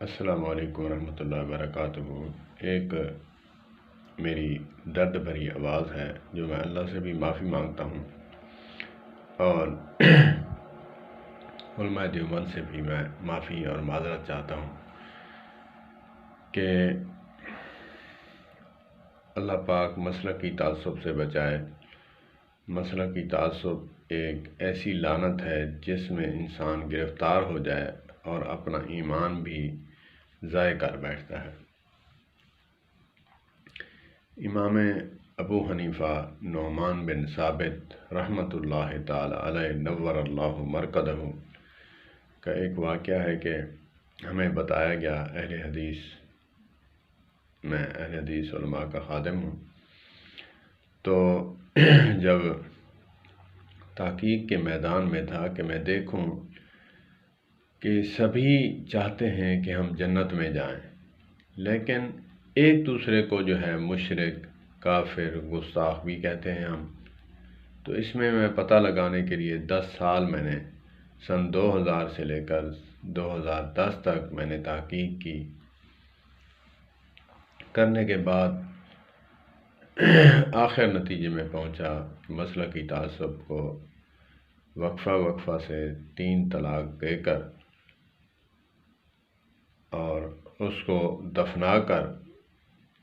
السلام علیکم ورحمۃ اللہ وبرکاتہ۔ ایک میری درد بھری آواز ہے جو میں اللہ سے بھی معافی مانگتا ہوں اور علماء دیوبند سے بھی میں معافی اور معذرت چاہتا ہوں کہ اللہ پاک مسلکی تعصب سے بچائے۔ مسلکی تعصب ایک ایسی لعنت ہے جس میں انسان گرفتار ہو جائے اور اپنا ایمان بھی ضائع کر بیٹھتا ہے۔ امام ابو حنیفہ نعمان بن ثابت رحمۃ اللہ تعالی علیہ نور اللہ مرقدہ کا ایک واقعہ ہے کہ ہمیں بتایا گیا، میں اہل حدیث علماء کا خادم ہوں، تو جب تحقیق کے میدان میں تھا کہ میں دیکھوں کہ سبھی چاہتے ہیں کہ ہم جنت میں جائیں، لیکن ایک دوسرے کو جو ہے مشرک، کافر، گستاخ بھی کہتے ہیں ہم۔ تو اس میں پتہ لگانے کے لیے 10 سال میں نے سن 2000 سے لے کر 2010 تک میں نے تحقیق کی۔ کرنے کے بعد آخر نتیجے میں پہنچا کہ مسلکی تعصب کو وقفہ سے 3 طلاق دے کر اور اس کو دفنا کر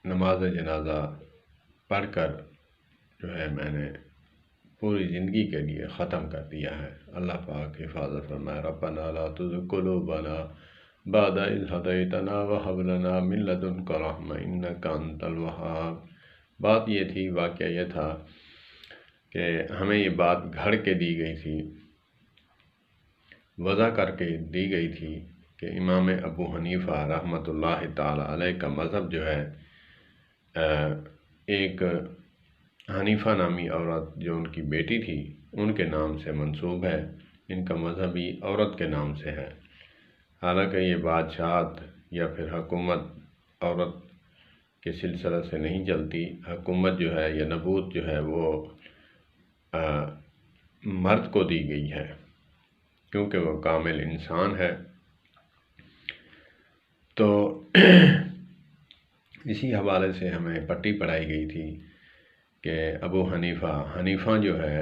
نماز جنازہ پڑھ کر جو ہے میں نے پوری زندگی کے لیے ختم کر دیا ہے۔ اللہ پاک حفاظت فرمائے۔ ربنا لا تزغ قلوبنا بعد إذ هديتنا وهب لنا من لدنك رحمة إنك أنت الوهاب۔ بات یہ تھی، واقعہ یہ تھا کہ ہمیں یہ بات گھڑ کے دی گئی تھی، وضع کر کے دی گئی تھی کہ امام ابو حنیفہ رحمۃ اللہ تعالی علیہ کا مذہب جو ہے ایک حنیفہ نامی عورت جو ان کی بیٹی تھی ان کے نام سے منسوب ہے، ان کا مذہب بھی عورت کے نام سے ہے۔ حالانکہ یہ بادشاہت یا پھر حکومت عورت کے سلسلہ سے نہیں چلتی، حکومت جو ہے یا نبوت جو ہے وہ مرد کو دی گئی ہے، کیونکہ وہ کامل انسان ہے۔ تو اسی حوالے سے ہمیں پٹی پڑھائی گئی تھی کہ ابو حنیفہ جو ہے،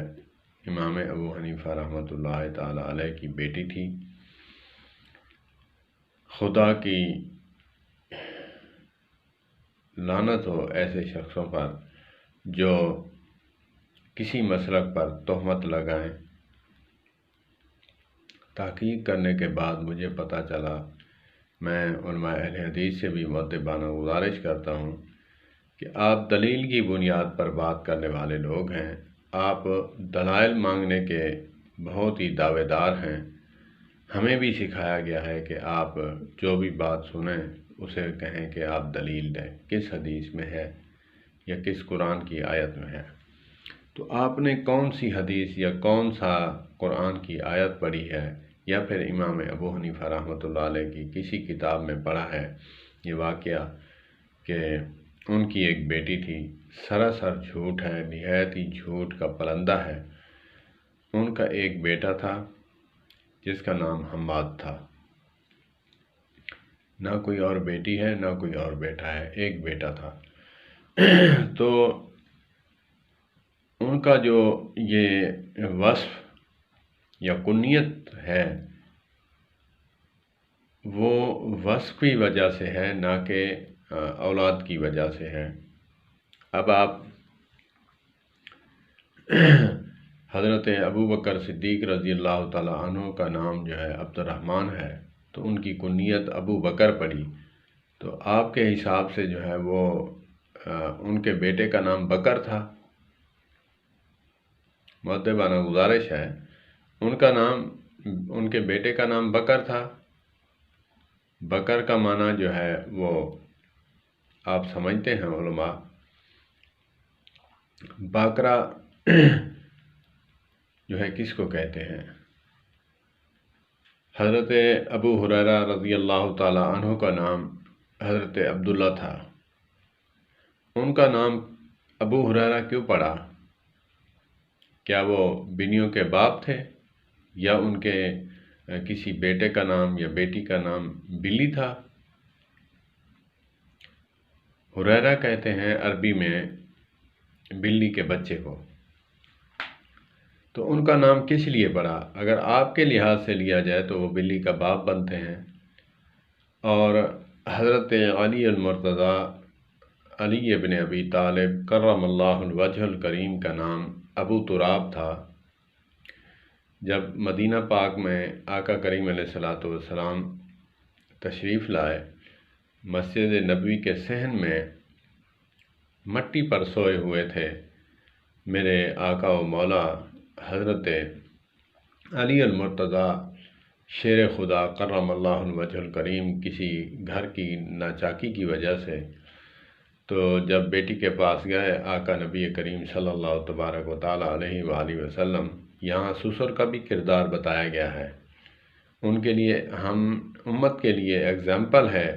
امام ابو حنیفہ رحمۃ اللہ تعالی علیہ کی بیٹی تھی۔ خدا کی لعنت ہو ایسے شخصوں پر جو کسی مسلک پر تہمت لگائیں۔ تحقیق کرنے کے بعد مجھے پتہ چلا، میں علماء اہل حدیث سے بھی مؤدبانہ گزارش کرتا ہوں کہ آپ دلیل کی بنیاد پر بات کرنے والے لوگ ہیں، آپ دلائل مانگنے کے بہت ہی دعوے دار ہیں۔ ہمیں بھی سکھایا گیا ہے کہ آپ جو بھی بات سنیں اسے کہیں کہ آپ دلیل دیں، کس حدیث میں ہے یا کس قرآن کی آیت میں ہے۔ تو آپ نے کون سی حدیث یا کون سا قرآن کی آیت پڑھی ہے یا پھر امام ابو حنیفہ رحمۃ اللہ علیہ کی کسی کتاب میں پڑھا ہے یہ واقعہ کہ ان کی ایک بیٹی تھی؟ سراسر جھوٹ ہے، نہایت ہی جھوٹ کا پلندہ ہے۔ ان کا ایک بیٹا تھا جس کا نام حماد تھا، نہ کوئی اور بیٹی ہے نہ کوئی اور بیٹا ہے، ایک بیٹا تھا۔ تو ان کا جو یہ وصف یا کنیت ہے وہ وصف کی وجہ سے ہے، نہ کہ اولاد کی وجہ سے ہے۔ اب آپ حضرت ابو بکر صدیق رضی اللہ تعالیٰ عنہ کا نام جو ہے عبد الرحمن ہے، تو ان کی کنیت ابو بکر پڑی، تو آپ کے حساب سے جو ہے وہ ان کے بیٹے کا نام بکر تھا۔ مؤدبانہ گزارش ہے، ان کے بیٹے کا نام بکر تھا۔ بکر کا معنی جو ہے وہ آپ سمجھتے ہیں علماء، باکرا جو ہے کس کو کہتے ہیں؟ حضرت ابو ہریرہ رضی اللہ تعالی عنہ کا نام حضرت عبداللہ تھا۔ ان کا نام ابو ہریرہ کیوں پڑا؟ کیا وہ بنیوں کے باپ تھے یا ان کے کسی بیٹے کا نام یا بیٹی کا نام بلی تھا؟ हुरैरा कहते हैं अरबी में बिल्ली के बच्चे को। तो उनका नाम किस लिए पड़ा? अगर आपके लिहाज से लिया जाए तो वो बिल्ली का बाप बनते हैं। और हज़रत अली अल-मुर्तज़ा अली इब्न अबी तालिब करमल्लाहु वजहुल करीम का नाम अबू तुराब था। जब मदीना पाक में आका करीम अलैहिस्सलातु वस्सलाम तशरीफ़ लाए, मस्जिद नबवी के सहन में मट्टी पर सोए हुए थे मेरे आका व मौला हज़रत अली अल-मुर्तज़ा शेर खुदा करमल्लाहु वजहुल करीम किसी घर की नाचाकी की वजह से, तो जब बेटी के पास गए, आका नबी करीम सल्लल्लाहु तबारक व तआला अलैहि वसल्लम, यहाँ ससुर का भी किरदार बताया गया है। उनके लिए, हम उम्मत के लिए एग्ज़ाम्पल है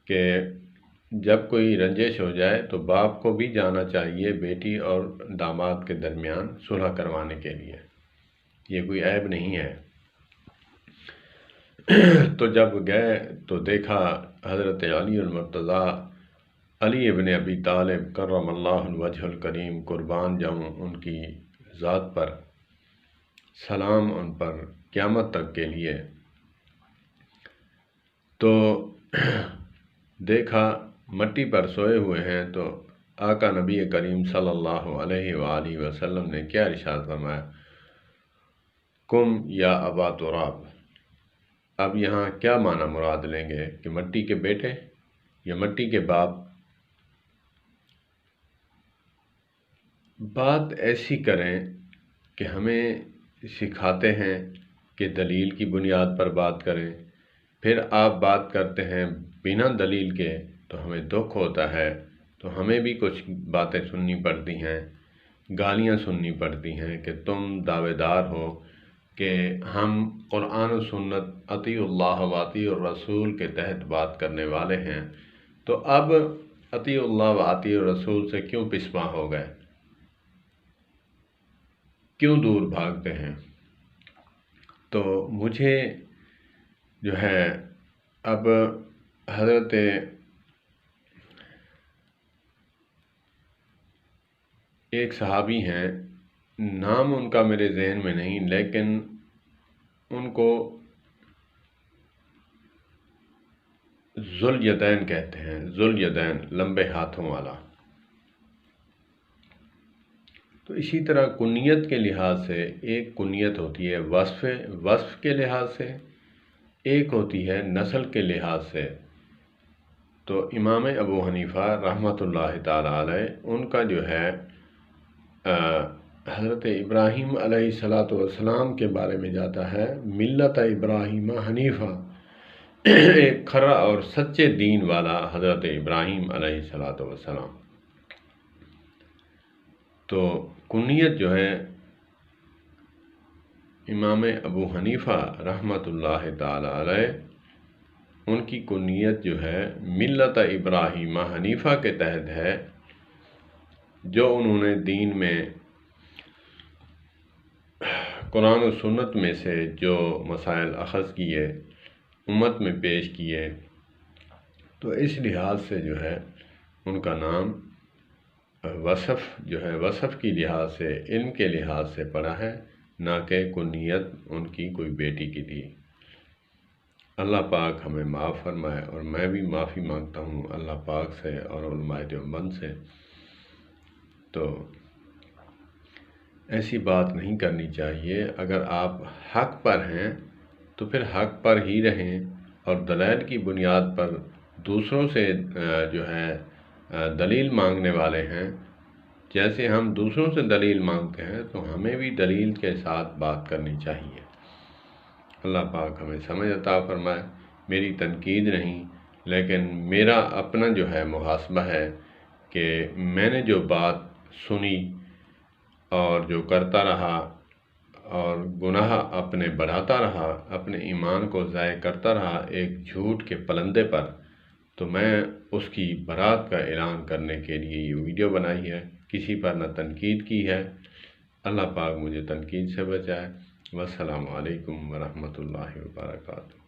कि जब कोई रंजिश हो जाए तो बाप को भी जाना चाहिए बेटी और दामाद के दरमियान सुलह करवाने के लिए। ये कोई ऐब नहीं है। तो जब गए तो देखा हज़रत अली अल-मुर्तज़ा अली इब्न अबी तालिब करमल्लाहु वजहुल करीम, कुर्बान जाऊँ उनकी ज़ात पर, सलाम उन पर क़यामत तक के लिए। तो देखा मट्टी पर सोए हुए हैं, तो आका नबी करीम सल्लल्लाहु अलैहि वसल्लम ने क्या इरशाद फरमाया, कुम या अबा तुराब। अब यहाँ क्या माना मुराद लेंगे कि मट्टी के बेटे या मट्टी के बाप? बात ऐसी करें कि हमें सिखाते हैं कि दलील की बुनियाद पर बात करें, फिर आप बात करते हैं बिना दलील के, तो हमें दुख होता है। तो हमें भी कुछ बातें सुननी पड़ती हैं, गालियाँ सुननी पड़ती हैं कि तुम दावेदार हो कि हम कुरान और सुन्नत अतीउल्लाह व अतीउर रसूल के तहत बात करने वाले हैं, तो अब अतीउल्लाह व अतीउर रसूल से क्यों पिछवा हो गए, क्यों दूर भागते हैं? तो मुझे जो है, अब हज़रत एक सहाबी हैं, नाम उनका मेरे ज़हन में नहीं, लेकिन उनको ज़ुल यदैन कहते हैं। ज़ुल यदैन, लंबे हाथों वाला। तो इसी तरह कुनियत के लिहाज से एक कुनियत होती है वस्फ़ के लिहाज से, एक होती है नस्ल के लिहाज से। तो इमाम अबू हनीफ़ा रहमतुल्लाहि ताला अलैह, उनका जो है हज़रत इब्राहीम अलैहिस्सलातु वस्सलाम के बारे में जाता है, मिल्लत इब्राहीम हनीफ़ा, एक खरा और सच्चे दीन वाला हज़रत इब्राहीम अलैहिस्सलातु वस्सलाम। तो कुनियत जो है इमाम अबू हनीफ़ा रहमतुल्लाहि ताला अलैह, उनकी कुनियत जो है मिल्लत इब्राहीम हनीफ़ा के तहत है, जो उन्होंने दीन में कुरान और सुन्नत में से जो मसाइल अख़ज़ किए, उम्मत में पेश किए। तो इस लिहाज से जो है उनका नाम वसफ़ जो है, वसफ़ की लिहाज से, इल्म के लिहाज से पड़ा है, ना कि कुनियत उनकी कोई बेटी की थी। अल्लाह पाक हमें माफ़ फरमाए, और मैं भी माफ़ी मांगता हूँ अल्लाह पाक से और उलमाए देवबंद से। तो ऐसी बात नहीं करनी चाहिए। अगर आप हक़ पर हैं तो फिर हक़ पर ही रहें, और दलाइल की बुनियाद पर दूसरों से जो है दलील मांगने वाले हैं, जैसे हम दूसरों से दलील मांगते हैं, तो हमें भी दलील के साथ बात करनी चाहिए। अल्लाह पाक हमें समझ अता फरमाए। मेरी तनकीद नहीं, लेकिन मेरा अपना जो है मुहासबा है कि मैंने जो बात सुनी और जो करता रहा और गुनाह अपने बढ़ाता रहा, अपने ईमान को ज़ाय करता रहा एक झूठ के पलंदे पर, तो मैं उसकी बरात का ऐलान करने के लिए ये वीडियो बनाई है, किसी पर न तनकीद की है। अल्लाह पाक मुझे तनकीद से बचाए। वस्सलामु अलैकुम वरहमतुल्लाहि वबरकातुहू।